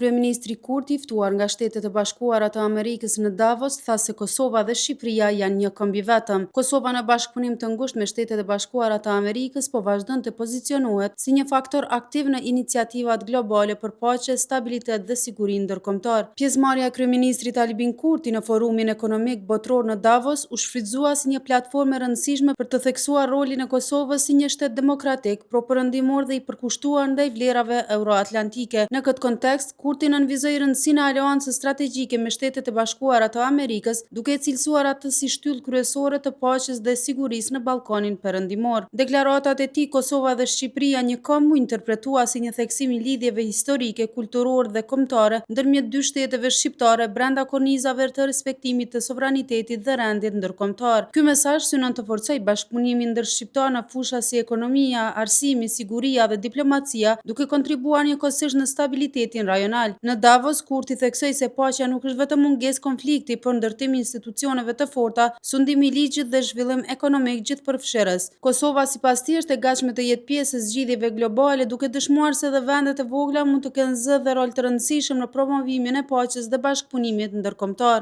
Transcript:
Kryeministri Kurti, ftuar nga Shtetet e Bashkuara të Amerikës në Davos, tha se Kosova dhe Shqipëria janë një këmbë i vetëm. Kosova në bashkëpunim të ngushtë me Shtetet e Bashkuara të Amerikës po vazhdon të pozicionohet si një faktor aktiv në iniciativat globale për paqe, stabilitet dhe siguri ndërkombëtar. Pjesëmarrja e kryeministrit Albin Kurti në forumin ekonomik botror në Davos u shfrytëzua si një platformë e rëndësishme për të theksuar rolin e Kosovës si një shtet demokratik, propërëndimor dhe i përkushtuar ndaj vlerave euroatlantike. Në këtë kontekst, Kurti nënvizoi rëndësinë e aleancës strategjike me Shtetet e Bashkuara të Amerikës, duke e cilësuar atë si shtyllë kryesore të paqes dhe sigurisë në Ballkanin Perëndimor. Deklaratat e tij Kosova dhe Shqipëria një kohë u interpretua si një theksim i lidhjeve historike, kulturore dhe kombëtare ndërmjet dy shteteve shqiptare brenda kornizave të respektimit të sovranitetit dhe rendit ndërkombëtar. Ky mesazh synon të forcojë bashkëpunimin ndërshqiptar në fusha si ekonomia, arsimi, siguria dhe diplomacia, duke kontribuar njëkohësisht në stabilitetin rajonal. Në Davos, Kurti theksoi se paqja nuk është vetëm mungesë konflikti, por ndërtim i institucioneve të forta, sundim i ligjit dhe zhvillim ekonomik gjithëpërfshirës. Kosova sipas tij është e gatshme të jetë pjesë e zgjidhjeve globale, duke dëshmuar se edhe vendet e vogla mund të kenë zë dhe rol të rëndësishëm në promovimin e paqes dhe bashkëpunimit ndërkombëtar.